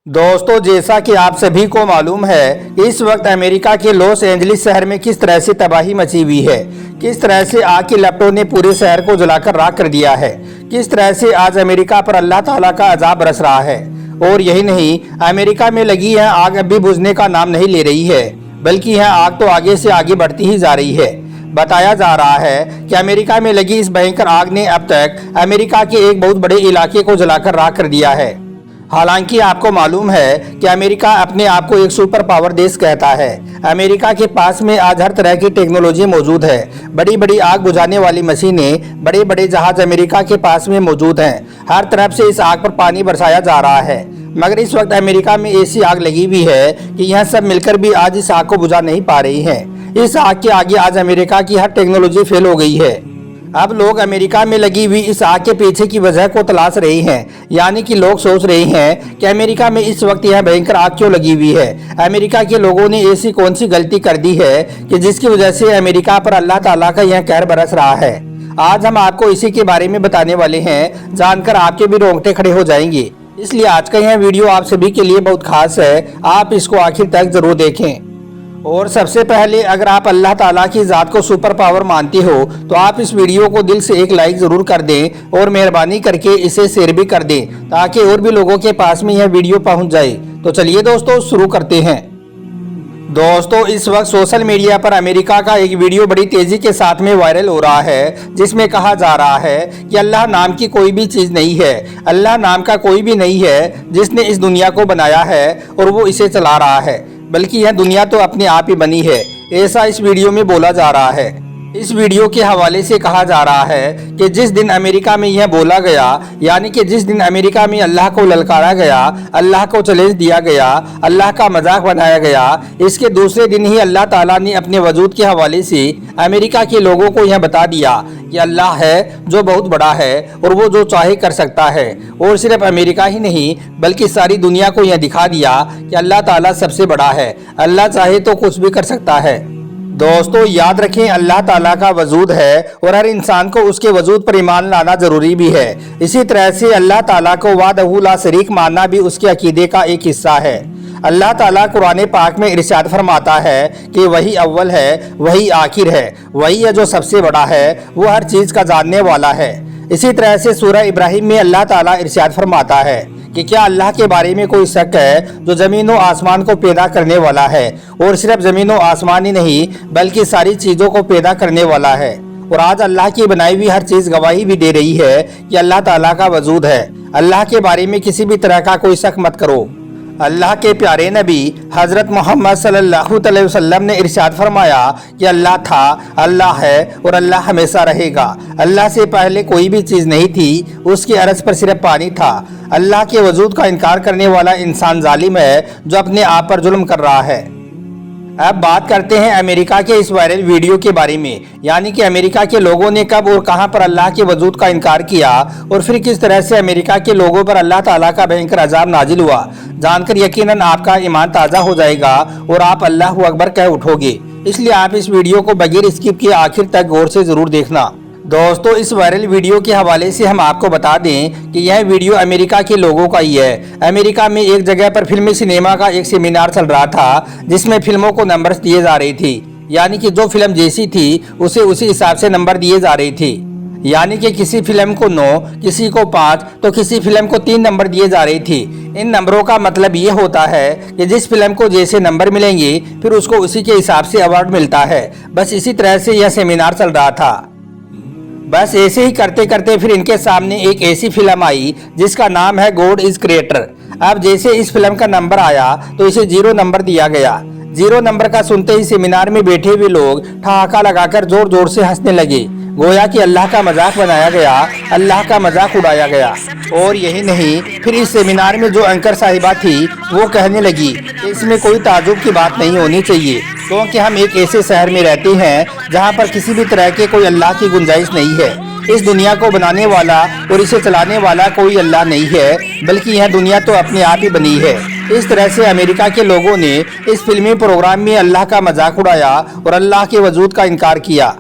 दोस्तों, जैसा कि आप सभी को मालूम है, इस वक्त अमेरिका के लॉस एंजलिस शहर में किस तरह से तबाही मची हुई है। किस तरह से आग की लपटों ने पूरे शहर को जलाकर राख कर दिया है। किस तरह से आज अमेरिका पर अल्लाह ताला का अजाब बरस रहा है। और यही नहीं, अमेरिका में लगी यह आग अब भी बुझने का नाम नहीं ले रही है, बल्कि यह आग तो आगे से आगे बढ़ती ही जा रही है। बताया जा रहा है कि अमेरिका में लगी इस भयंकर आग ने अब तक अमेरिका के एक बहुत बड़े इलाके को जलाकर राख कर दिया है। हालांकि आपको मालूम है कि अमेरिका अपने आप को एक सुपर पावर देश कहता है। अमेरिका के पास में आज हर तरह की टेक्नोलॉजी मौजूद है। बड़ी बड़ी आग बुझाने वाली मशीनें, बड़े बड़े जहाज अमेरिका के पास में मौजूद हैं। हर तरफ से इस आग पर पानी बरसाया जा रहा है। मगर इस वक्त अमेरिका में ऐसी आग लगी हुई है कि यह सब मिलकर भी आज इस आग को बुझा नहीं पा रही है। इस आग के आगे आज अमेरिका की हर टेक्नोलॉजी फेल हो गई है। अब लोग अमेरिका में लगी हुई इस आग के पीछे की वजह को तलाश रहे हैं। यानी कि लोग सोच रहे हैं कि अमेरिका में इस वक्त यह भयंकर आग क्यों लगी हुई है। अमेरिका के लोगों ने ऐसी कौन सी गलती कर दी है कि जिसकी वजह से अमेरिका पर अल्लाह ताला का यह कहर बरस रहा है। आज हम आपको इसी के बारे में बताने वाले हैं। जानकर आपके भी रोंगटे खड़े हो जाएंगे। इसलिए आज का यह वीडियो आप सभी के लिए बहुत खास है। आप इसको आखिर तक जरूर देखें। और सबसे पहले, अगर आप अल्लाह ताला की ज़ात को सुपर पावर मानते हो तो आप इस वीडियो को दिल से एक लाइक ज़रूर कर दें और मेहरबानी करके इसे शेयर भी कर दें, ताकि और भी लोगों के पास में यह वीडियो पहुंच जाए। तो चलिए दोस्तों, शुरू करते हैं। दोस्तों, इस वक्त सोशल मीडिया पर अमेरिका का एक वीडियो बड़ी तेजी के साथ में वायरल हो रहा है, जिसमें कहा जा रहा है कि अल्लाह नाम की कोई भी चीज़ नहीं है। अल्लाह नाम का कोई भी नहीं है जिसने इस दुनिया को बनाया है और वो इसे चला रहा है, बल्कि यह दुनिया तो अपने आप ही बनी है। ऐसा इस वीडियो में बोला जा रहा है। इस वीडियो के हवाले से कहा जा रहा है कि जिस दिन अमेरिका में यह बोला गया, यानी कि जिस दिन अमेरिका में अल्लाह को ललकारा गया, अल्लाह को चैलेंज दिया गया, अल्लाह का मजाक बनाया गया, इसके दूसरे दिन ही अल्लाह ताला ने अपने वजूद के हवाले से अमेरिका के लोगों को यह बता दिया कि अल्लाह है जो बहुत बड़ा है और वो जो चाहे कर सकता है। और सिर्फ अमेरिका ही नहीं, बल्कि सारी दुनिया को यह दिखा दिया कि अल्लाह ताला सबसे बड़ा है। अल्लाह चाहे तो कुछ भी कर सकता है। दोस्तों, याद रखें, अल्लाह ताला का वजूद है और हर इंसान को उसके वजूद पर ईमान लाना जरूरी भी है। इसी तरह से अल्लाह ताला को वाहदहू ला शरीक मानना भी उसके अकीदे का एक हिस्सा है। अल्लाह ताला कुरान पाक में इरशाद फरमाता है कि वही अव्वल है, वही आखिर है, वही है जो सबसे बड़ा है, वो हर चीज़ का जानने वाला है। इसी तरह से सूरह इब्राहिम में अल्लाह ताला इरशाद फरमाता है कि क्या अल्लाह के बारे में कोई शक है जो ज़मीन और आसमान को पैदा करने वाला है। और सिर्फ ज़मीन और आसमान ही नहीं, बल्कि सारी चीज़ों को पैदा करने वाला है। और आज अल्लाह की बनाई हुई हर चीज़ गवाही भी दे रही है कि अल्लाह ताला का वजूद है। अल्लाह के बारे में किसी भी तरह का कोई शक मत करो। अल्लाह के प्यारे नबी हज़रत मोहम्मद सल्लल्लाहु अलैहि वसल्लम ने इरशाद फरमाया कि अल्लाह था, अल्लाह है और अल्लाह हमेशा रहेगा। अल्लाह से पहले कोई भी चीज़ नहीं थी, उसके अर्ज़ पर सिर्फ पानी था। अल्लाह के वजूद का इनकार करने वाला इंसान जालिम है जो अपने आप पर जुल्म कर रहा है। अब बात करते हैं अमेरिका के इस वायरल वीडियो के बारे में, यानी कि अमेरिका के लोगों ने कब और कहां पर अल्लाह के वजूद का इनकार किया और फिर किस तरह से अमेरिका के लोगों पर अल्लाह ताला का भयंकर अजाब नाजिल हुआ। जानकर यकीनन आपका ईमान ताज़ा हो जाएगा और आप अल्लाहू अकबर कह उठोगे। इसलिए आप इस वीडियो को बगैर स्किप किए आखिर तक गौर से ज़रूर देखना। दोस्तों, इस वायरल वीडियो के हवाले से हम आपको बता दें कि यह वीडियो अमेरिका के लोगों का ही है। अमेरिका में एक जगह पर फिल्मी सिनेमा का एक सेमिनार चल रहा था, जिसमें फिल्मों को नंबर्स दिए जा रही थी। यानी कि जो फिल्म जैसी थी उसे उसी हिसाब से नंबर दिए जा रही थी। यानी कि किसी फिल्म को 9, किसी को 5 तो किसी फिल्म को 3 नंबर दिए जा रही थी। इन नंबरों का मतलब ये होता है कि जिस फिल्म को जैसे नंबर मिलेंगे फिर उसको उसी के हिसाब से अवार्ड मिलता है। बस इसी तरह से यह सेमिनार चल रहा था। बस ऐसे ही करते करते फिर इनके सामने एक ऐसी फिल्म आई जिसका नाम है गॉड इज क्रिएटर। अब जैसे इस फिल्म का नंबर आया तो इसे 0 नंबर दिया गया। 0 नंबर का सुनते ही सेमिनार में बैठे हुए लोग ठहाका लगाकर जोर जोर से हंसने लगे, गोया कि अल्लाह का मजाक बनाया गया, अल्लाह का मजाक उड़ाया गया। और यही नहीं, फिर इस सेमिनार में जो एंकर साहिबा थी वो कहने लगी कि इसमें कोई ताजुब की बात नहीं होनी चाहिए, क्योंकि हम एक ऐसे शहर में रहते हैं जहां पर किसी भी तरह के कोई अल्लाह की गुंजाइश नहीं है। इस दुनिया को बनाने वाला और इसे चलाने वाला कोई अल्लाह नहीं है, बल्कि यह दुनिया तो अपने आप ही बनी है। इस तरह से अमेरिका के लोगों ने इस फिल्मी प्रोग्राम में अल्लाह का मजाक उड़ाया और अल्लाह के वजूद का इनकार किया।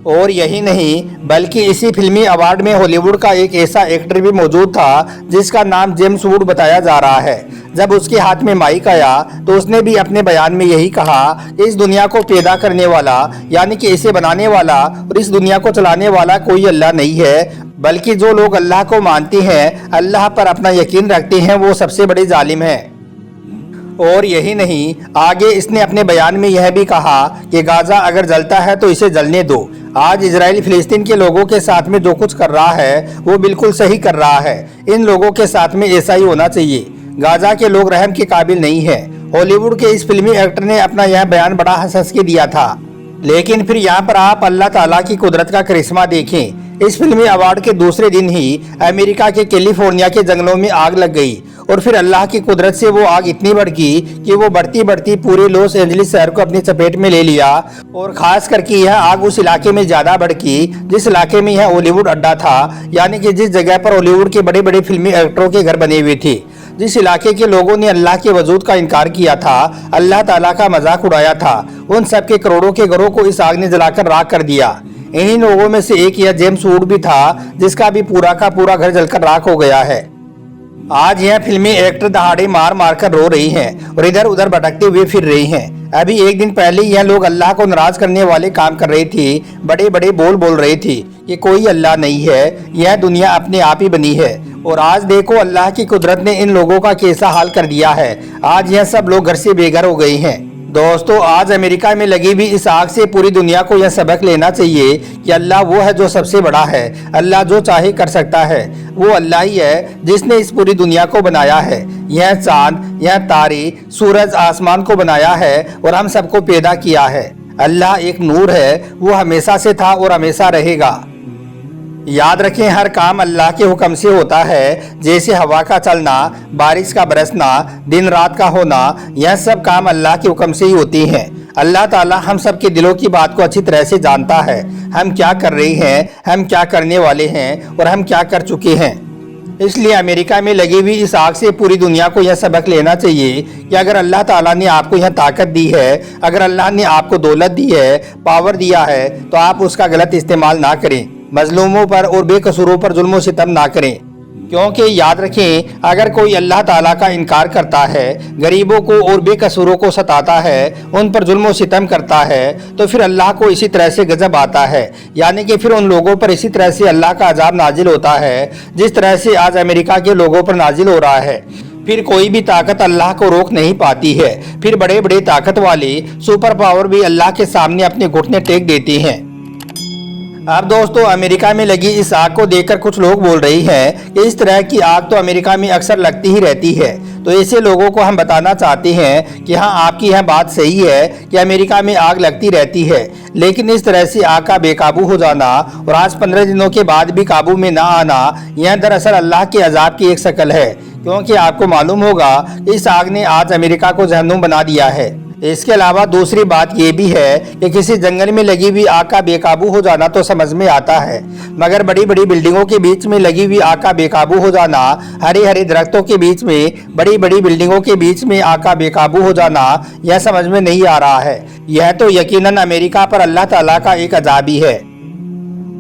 और यही नहीं बल्कि इसी फिल्मी अवार्ड में हॉलीवुड का एक ऐसा एक्टर भी मौजूद था जिसका नाम जेम्स वुड बताया जा रहा है। जब उसके हाथ में माइक आया तो उसने भी अपने बयान में यही कहा कि इस दुनिया को पैदा करने वाला यानी कि इसे बनाने वाला और इस दुनिया को चलाने वाला कोई अल्लाह नहीं है, बल्कि जो लोग अल्लाह को मानते हैं, अल्लाह पर अपना यकीन रखते हैं, वो सबसे बड़े जालिम हैं। और यही नहीं, आगे इसने अपने बयान में यह भी कहा कि गाजा अगर जलता है तो इसे जलने दो। आज इजराइल फिलिस्तीन के लोगों के साथ में जो कुछ कर रहा है वो बिल्कुल सही कर रहा है। इन लोगों के साथ में ऐसा ही होना चाहिए। गाजा के लोग रहम के काबिल नहीं है। हॉलीवुड के इस फिल्मी एक्टर ने अपना यह बयान बड़ा हंस के दिया था। लेकिन फिर यहाँ पर आप अल्लाह ताला की कुदरत का करिश्मा देखें। इस फिल्मी अवार्ड के दूसरे दिन ही अमेरिका के कैलिफोर्निया के जंगलों में आग लग गई और फिर अल्लाह की कुदरत से वो आग इतनी बढ़ गई कि वो बढ़ती बढ़ती पूरे लॉस एंजलिस शहर को अपनी चपेट में ले लिया। और खास करके यह आग उस इलाके में ज्यादा बढ़ गई जिस इलाके में यह हॉलीवुड अड्डा था, यानी कि जिस जगह पर हॉलीवुड के बड़े बड़े फिल्मी एक्टरों के घर बने हुए थे। जिस इलाके के लोगों ने अल्लाह के वजूद का इनकार किया था, अल्लाह ताला का मजाक उड़ाया था, उन सब के करोड़ों के घरों को इस आग ने जलाकर राख कर दिया। इन्हीं लोगों में से एक यह जेम्स वुड भी था जिसका भी पूरा का पूरा घर जलकर राख हो गया है। आज यह फिल्मी एक्टर दहाड़े मार मार कर रो रही हैं और इधर उधर भटकते हुए फिर रही हैं। अभी एक दिन पहले यह लोग अल्लाह को नाराज करने वाले काम कर रहे थे, बड़े बड़े बोल रहे थे कि कोई अल्लाह नहीं है, यह दुनिया अपने आप ही बनी है। और आज देखो अल्लाह की कुदरत ने इन लोगों का कैसा हाल कर दिया है। आज यह सब लोग घर से बेघर हो गए हैं। दोस्तों, आज अमेरिका में लगी हुई इस आग से पूरी दुनिया को यह सबक लेना चाहिए कि अल्लाह वो है जो सबसे बड़ा है। अल्लाह जो चाहे कर सकता है। वो अल्लाह ही है जिसने इस पूरी दुनिया को बनाया है। यह चांद, यह तारे, सूरज, आसमान को बनाया है और हम सबको पैदा किया है। अल्लाह एक नूर है, वो हमेशा से था और हमेशा रहेगा। याद रखें, हर काम अल्लाह के हुक्म से होता है। जैसे हवा का चलना, बारिश का बरसना, दिन रात का होना, यह सब काम अल्लाह के हुक्म से ही होती हैं। अल्लाह ताला हम सब के दिलों की बात को अच्छी तरह से जानता है। हम क्या कर रहे हैं, हम क्या करने वाले हैं और हम क्या कर चुके हैं। इसलिए अमेरिका में लगी हुई इस आग से पूरी दुनिया को यह सबक लेना चाहिए कि अगर अल्लाह ताला ने आपको यह ताकत दी है, अगर अल्लाह ने आपको दौलत दी है, पावर दिया है, तो आप उसका गलत इस्तेमाल ना करें। मजलूमों पर और बेकसूरों पर जुल्म सितम ना करें। क्योंकि याद रखें, अगर कोई अल्लाह ताला का इनकार करता है, गरीबों को और बेकसूरों को सताता है, उन पर जुल्म सितम करता है, तो फिर अल्लाह को इसी तरह से गजब आता है। यानी कि फिर उन लोगों पर इसी तरह से अल्लाह का अजाब नाजिल होता है जिस तरह से आज अमेरिका के लोगों पर नाजिल हो रहा है। फिर कोई भी ताकत अल्लाह को रोक नहीं पाती है। फिर बड़े बड़े ताकत वाले सुपर पावर भी अल्लाह के सामने अपने घुटने टेक देते हैं। अब दोस्तों, अमेरिका में लगी इस आग को देखकर कुछ लोग बोल रहे हैं कि इस तरह की आग तो अमेरिका में अक्सर लगती ही रहती है। तो ऐसे लोगों को हम बताना चाहते हैं कि हाँ, आपकी यह बात सही है कि अमेरिका में आग लगती रहती है, लेकिन इस तरह से आग का बेकाबू हो जाना और आज 15 दिनों के बाद भी काबू में ना आना, यह दरअसल अल्लाह के अजाब की एक शक्ल है। क्योंकि आपको मालूम होगा इस आग ने आज अमेरिका को जहन्नुम बना दिया है। इसके अलावा दूसरी बात ये भी है कि किसी जंगल में लगी हुई आग का बेकाबू हो जाना तो समझ में आता है, मगर बड़ी बड़ी बिल्डिंगों के बीच में लगी हुई आग का बेकाबू हो जाना, हरे हरे दरख्तों के बीच में बड़ी बड़ी बिल्डिंगों के बीच में आग का बेकाबू हो जाना, यह समझ में नहीं आ रहा है। यह तो यकीनन अमेरिका पर अल्लाह ताला का एक अजाब ही है।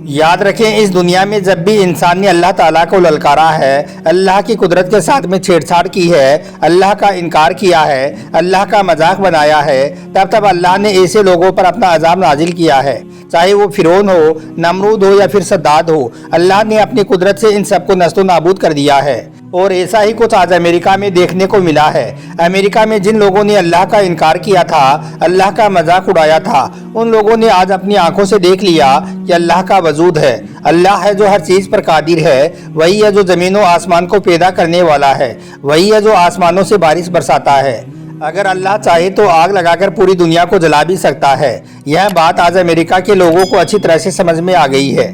याद रखें, इस दुनिया में जब भी इंसान ने अल्लाह ताला को ललकारा है, अल्लाह की कुदरत के साथ में छेड़छाड़ की है, अल्लाह का इनकार किया है, अल्लाह का मजाक बनाया है, तब तब अल्लाह ने ऐसे लोगों पर अपना अजाब नाजिल किया है। चाहे वो फिरौन हो, नमरूद हो या फिर सद्दाद हो, अल्लाह ने अपनी कुदरत से इन सबको नस्तो नाबूद कर दिया है। और ऐसा ही कुछ आज अमेरिका में देखने को मिला है। अमेरिका में जिन लोगों ने अल्लाह का इनकार किया था, अल्लाह का मजाक उड़ाया था, उन लोगों ने आज अपनी आंखों से देख लिया कि अल्लाह का वजूद है। अल्लाह है जो हर चीज पर कादिर है, वही है जो जमीनों आसमान को पैदा करने वाला है, वही है जो आसमानों से बारिश बरसाता है। अगर अल्लाह चाहे तो आग लगाकर पूरी दुनिया को जला भी सकता है। यह बात आज अमेरिका के लोगों को अच्छी तरह से समझ में आ गई है।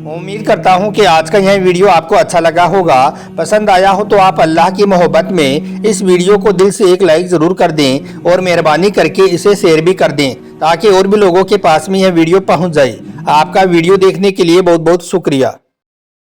उम्मीद करता हूं कि आज का यह वीडियो आपको अच्छा लगा होगा। पसंद आया हो तो आप अल्लाह की मोहब्बत में इस वीडियो को दिल से एक लाइक जरूर कर दें और मेहरबानी करके इसे शेयर भी कर दें ताकि और भी लोगों के पास में यह वीडियो पहुंच जाए। आपका वीडियो देखने के लिए बहुत बहुत शुक्रिया।